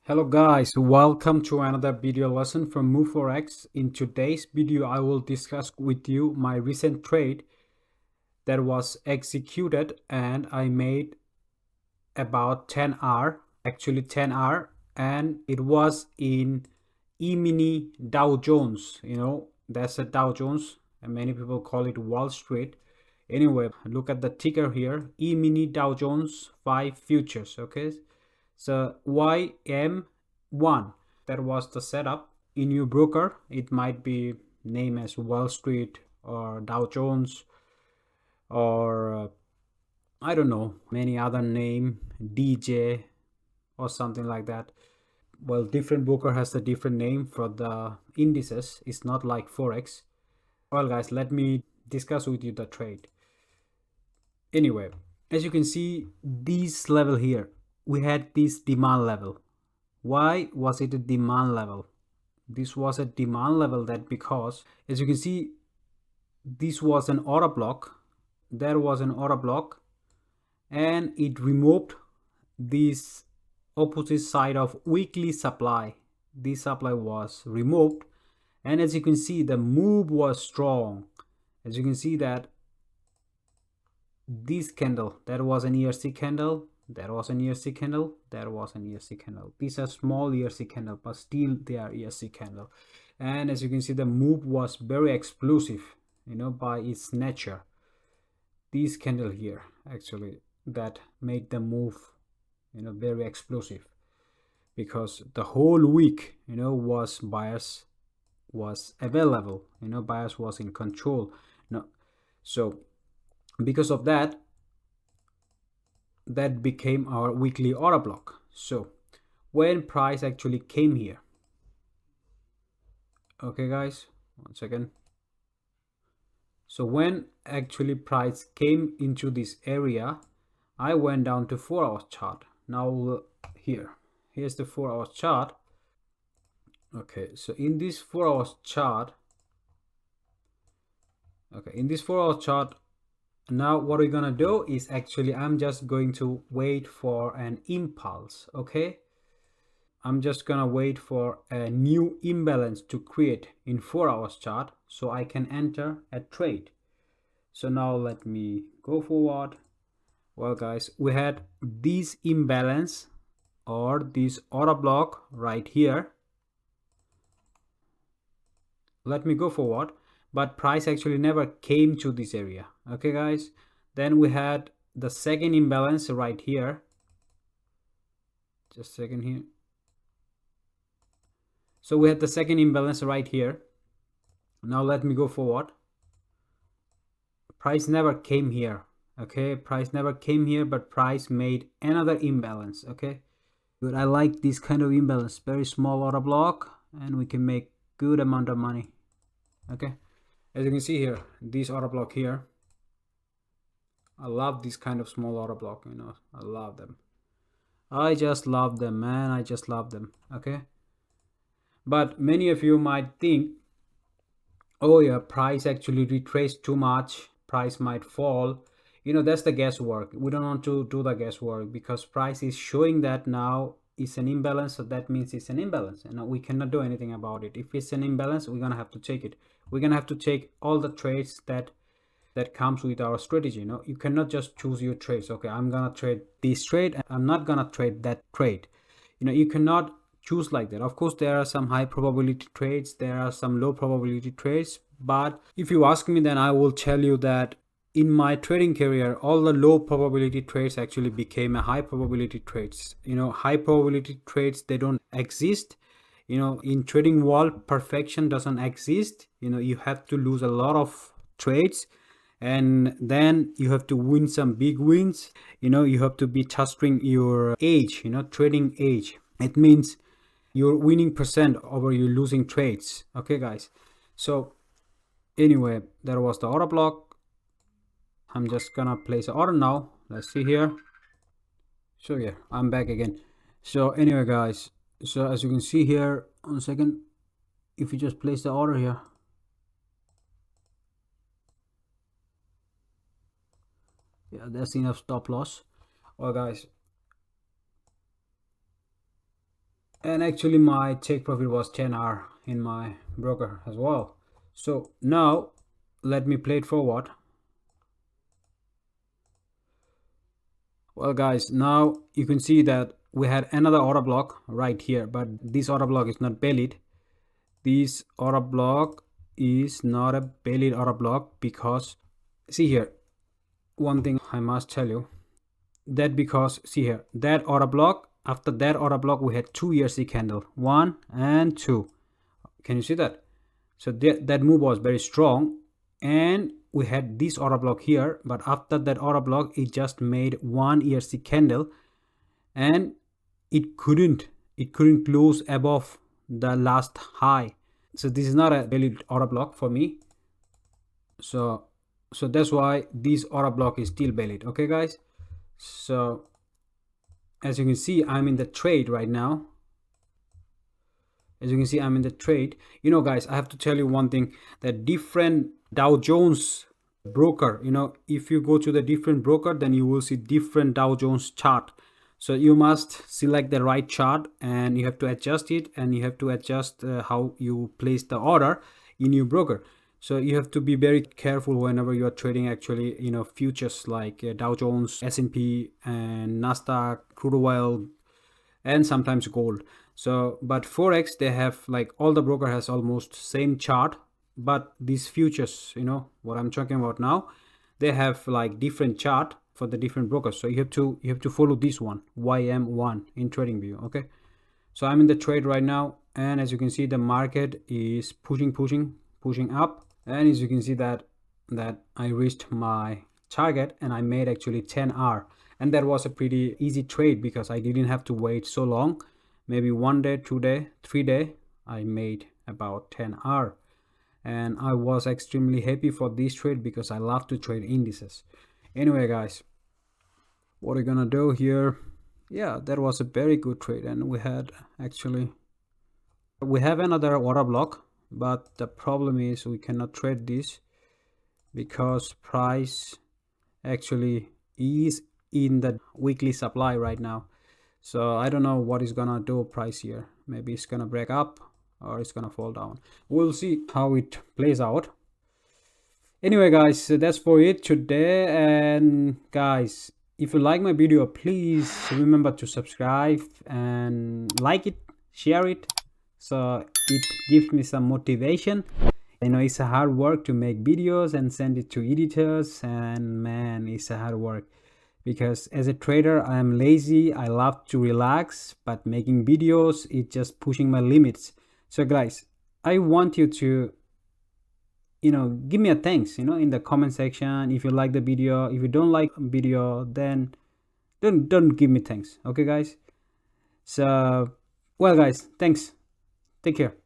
Hello guys, welcome to another video lesson from Forex. In today's video, I will discuss with you my recent trade that was executed and I made about 10 hour, actually 10 hour, and it was in E-mini Dow Jones. That's a Dow Jones and many people call it Wall Street. Anyway, look at the ticker here, E-mini Dow Jones 5 futures. Okay, so YM1, that was the setup. In your broker, it might be named as Wall Street or Dow Jones or I don't know, many other name, DJ or something like that. Well, different broker has a different name for the indices. It's not like Forex. Well guys, let me discuss with you the trade. Anyway, as you can see, this level here, we had this demand level. Why was it a demand level? This was a demand level that because, as you can see, this was an order block, there was an order block, and it removed this opposite side of weekly supply. This supply was removed, and as you can see, the move was strong. As you can see that this candle, that was an ERC candle, there was an ERC candle, there was an ERC candle. These are small ERC candle, but still they are ERC candle. And as you can see, the move was very explosive, by its nature. This candle here, actually, that made the move, very explosive, because the whole week, was buyers was available, buyers was in control. So because of that, that became our weekly order block. So when price actually came here, okay guys, one second. So when actually price came into this area, I went down to 4 hours chart. Now here's the 4 hours chart. Okay, so in this 4 hours chart, now what we're gonna do is actually I'm just going to wait for an impulse. Okay, I'm just gonna wait for a new imbalance to create in 4 hours chart so I can enter a trade. So now let me go forward. Well guys, we had this imbalance or this order block right here. Let me go forward, but price actually never came to this area. Okay guys, then we had the second imbalance right here. Just a second here. So we had the second imbalance right here. Now let me go forward. Price never came here. Okay, price never came here, but price made another imbalance. Okay, good. I like this kind of imbalance, very small order block, and we can make good amount of money. Okay, as you can see here, this order block here, I love this kind of small order block. I love them. I just love them, man. I just love them. Okay, but many of you might think, oh yeah, price actually retraced too much, price might fall. That's the guesswork. We don't want to do the guesswork because price is showing that now it's an imbalance, so that means it's an imbalance, and we cannot do anything about it. If it's an imbalance, we're gonna have to take it. We're gonna have to take all the trades that comes with our strategy. You cannot just choose your trades. Okay, I'm gonna trade this trade and I'm not gonna trade that trade. You cannot choose like that. Of course, there are some high probability trades, there are some low probability trades, but if you ask me, then I will tell you that in my trading career, all the low probability trades actually became a high probability trades. High probability trades, they don't exist. In trading world, perfection doesn't exist. You have to lose a lot of trades, and then you have to win some big wins. You have to be testing your age, trading age. It means your winning percent over your losing trades. Okay guys, so anyway, that was the order block. I'm just gonna place an order now. Let's see here. So yeah, I'm back again. So anyway guys, so as you can see here, one second, if you just place the order here, yeah, that's enough stop loss. Well guys, And actually my take profit was 10R in my broker as well. So now let me play it forward. Well guys, now you can see that we had another order block right here, but this order block is not valid. This order block is not a valid order block because see here, one thing I must tell you, that because see here, that order block, after that order block we had 2 ERC candle, 1 and 2. Can you see that? So that move was very strong, and we had this order block here, but after that order block it just made 1 ERC candle, and it couldn't close above the last high. So this is not a valid order block for me. So that's why this order block is still valid. Okay guys, so as you can see, I'm in the trade right now. As you can see, I'm in the trade. You know guys, I have to tell you one thing, that different Dow Jones broker, you know, if you go to the different broker, then you will see different Dow Jones chart. So you must select the right chart, and you have to adjust it, and you have to adjust how you place the order in your broker. So you have to be very careful whenever you are trading actually, you know, futures like Dow Jones, S&P, and Nasdaq, crude oil, and sometimes gold. So but Forex, they have like all the broker has almost same chart, but these futures, you know what I'm talking about now, they have like different chart for the different brokers. So you have to follow this one, YM1 in TradingView. Okay, so I'm in the trade right now, and as you can see, the market is pushing up, and as you can see that I reached my target, and I made actually 10R, and that was a pretty easy trade because I didn't have to wait so long. Maybe 1 day, 2 day, 3 day, I made about 10R, and I was extremely happy for this trade because I love to trade indices. Anyway guys, what are we gonna do here? Yeah, that was a very good trade, and we have another order block, but the problem is we cannot trade this because price actually is in the weekly supply right now. So I don't know what is gonna do price here. Maybe it's gonna break up or it's gonna fall down. We'll see how it plays out. Anyway guys, so that's for it today. And guys, if you like my video, please remember to subscribe and like it, share it, so it gives me some motivation. I know it's a hard work to make videos and send it to editors, and man, it's a hard work because as a trader I am lazy. I love to relax, but making videos, it's just pushing my limits. So guys, I want you to, you know, give me a thanks, you know, in the comment section. If you like the video, if you don't like video, then don't give me thanks. Okay guys, so well guys, thanks, take care.